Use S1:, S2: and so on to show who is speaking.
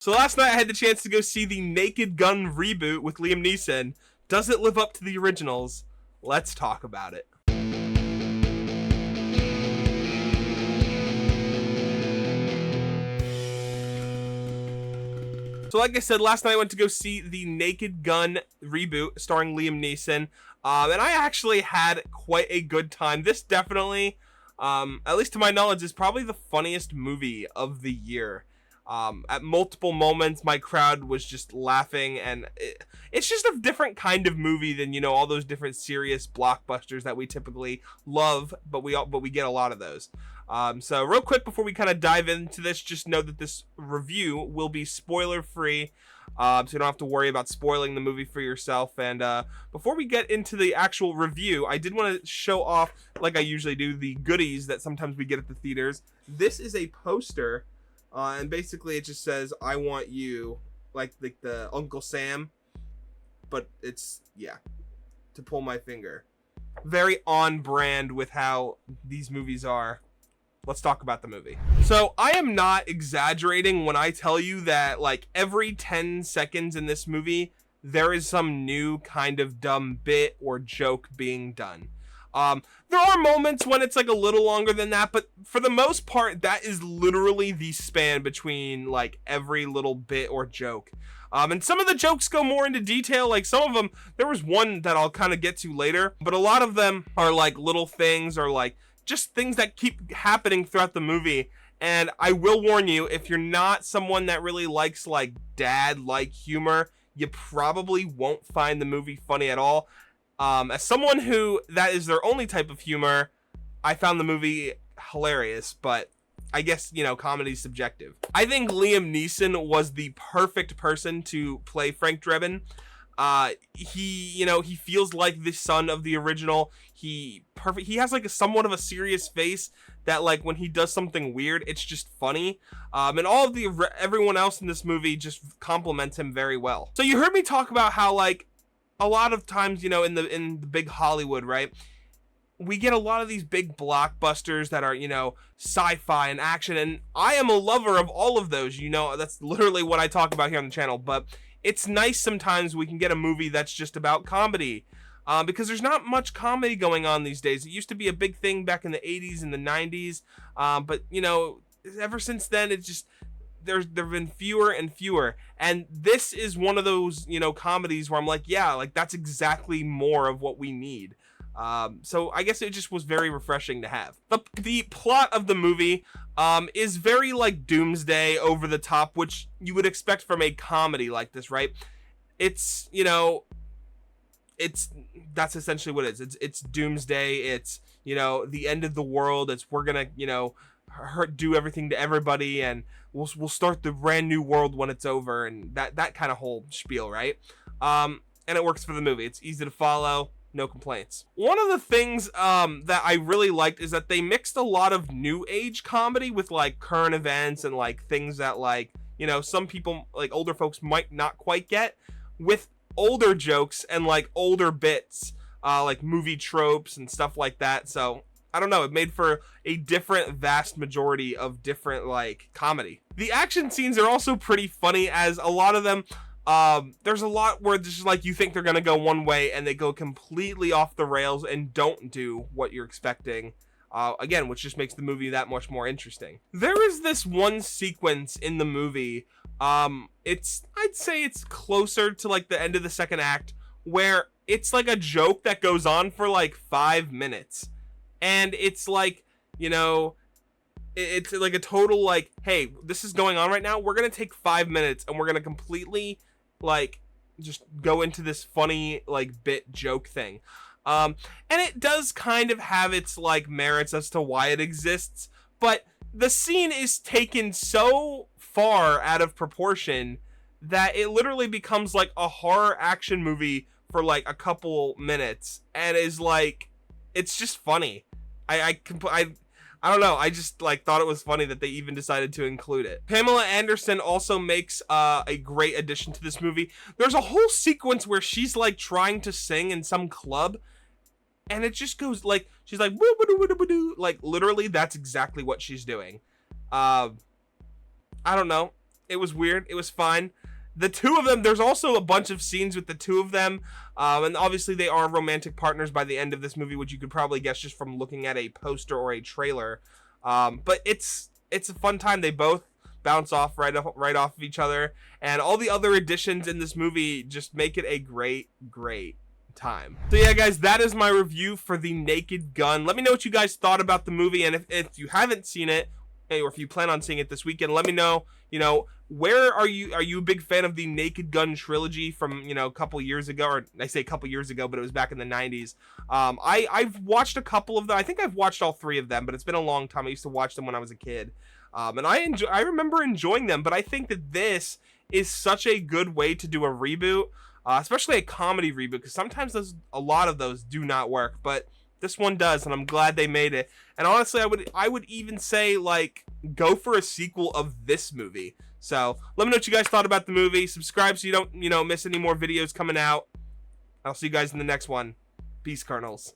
S1: So last night I had the chance to go see the Naked Gun reboot with Liam Neeson. Does it live up to the originals? Let's talk about it. So like I said, last night I went to go see the Naked Gun reboot starring Liam Neeson. And I actually had quite a good time. This definitely, at least to my knowledge, is probably the funniest movie of the year. At multiple moments, my crowd was just laughing, and it's just a different kind of movie than, you know, all those different serious blockbusters that we typically love, but we get a lot of those. So real quick before we kind of dive into this, just know that this review will be spoiler free, so you don't have to worry about spoiling the movie for yourself. And before we get into the actual review, I did want to show off, like I usually do, the goodies that sometimes we get at the theaters. This is a poster. And basically it just says, I want you, like the Uncle Sam, but it's, yeah, to pull my finger. Very on brand with how these movies are. Let's talk about the movie. So I am not exaggerating when I tell you that, like, every 10 seconds in this movie, there is some new kind of dumb bit or joke being done. There are moments when it's like a little longer than that, but for the most part, that is literally the span between like every little bit or joke. And some of the jokes go more into detail. Like some of them, there was one that I'll kind of get to later, but a lot of them are like little things or like just things that keep happening throughout the movie. And I will warn you, if you're not someone that really likes like dad-like humor, you probably won't find the movie funny at all. As someone who that is their only type of humor, I found the movie hilarious, but I guess, you know, comedy's subjective. I think Liam Neeson was the perfect person to play Frank Drebin. He feels like the son of the original. He has like a somewhat of a serious face that, like, when he does something weird, it's just funny. And all of everyone else in this movie just compliments him very well. So you heard me talk about how, like, a lot of times, you know, in the big Hollywood, right, we get a lot of these big blockbusters that are, you know, sci-fi and action, and I am a lover of all of those. You know, that's literally what I talk about here on the channel. But it's nice sometimes we can get a movie that's just about comedy, because there's not much comedy going on these days. It used to be a big thing back in the 80s and the 90s, but, you know, ever since then, it's just there've been fewer and fewer, and this is one of those, you know, comedies where I'm like, yeah, like that's exactly more of what we need. So I guess it just was very refreshing to have. The plot of the movie is very like doomsday, over the top, which you would expect from a comedy like this, right? It's, you know, that's essentially what it is. It's doomsday. It's, you know, the end of the world. It's we're gonna, you know, do everything to everybody, and we'll start the brand new world when it's over, and that kind of whole spiel, right? And it works for the movie. It's easy to follow, no complaints. One of the things that I really liked is that they mixed a lot of new age comedy with like current events and like things that, like, you know, some people, like older folks, might not quite get, with older jokes and like older bits, like movie tropes and stuff like that. So I don't know, it made for a different vast majority of different like comedy. The action scenes are also pretty funny, as a lot of them, there's a lot where just like you think they're gonna go one way and they go completely off the rails and don't do what you're expecting. Again, which just makes the movie that much more interesting. There is this one sequence in the movie, I'd say it's closer to like the end of the second act, where it's like a joke that goes on for like 5 minutes. And it's like, you know, it's like a total like, hey, this is going on right now. We're going to take 5 minutes and we're going to completely like just go into this funny like bit joke thing. And it does kind of have its like merits as to why it exists, but the scene is taken so far out of proportion that it literally becomes like a horror action movie for like a couple minutes, and is like, it's just funny. I don't know. I just like thought it was funny that they even decided to include it. Pamela Anderson also makes a great addition to this movie. There's a whole sequence where she's like trying to sing in some club, and it just goes like, she's like, woo, woo, woo, woo, woo. Like literally that's exactly what she's doing. I don't know. It was weird. It was fine. The two of them, there's also a bunch of scenes with the two of them, and obviously they are romantic partners by the end of this movie, which you could probably guess just from looking at a poster or a trailer. But it's a fun time. They both bounce off right off of each other, and all the other additions in this movie just make it a great time. So yeah, guys, that is my review for The Naked Gun. Let me know what you guys thought about the movie, and if you haven't seen it, or if you plan on seeing it this weekend, let me know, where are you a big fan of the Naked Gun trilogy from, a couple years ago, or I say a couple years ago, but it was back in the 90s. I've watched a couple of them. I think I've watched all three of them, but it's been a long time. I used to watch them when I was a kid. And I remember enjoying them, but I think that this is such a good way to do a reboot, especially a comedy reboot, because sometimes a lot of those do not work, but this one does, and I'm glad they made it. And honestly, I would even say, like, go for a sequel of this movie. So let me know what you guys thought about the movie. Subscribe so you don't, miss any more videos coming out. I'll see you guys in the next one. Peace, Colonels.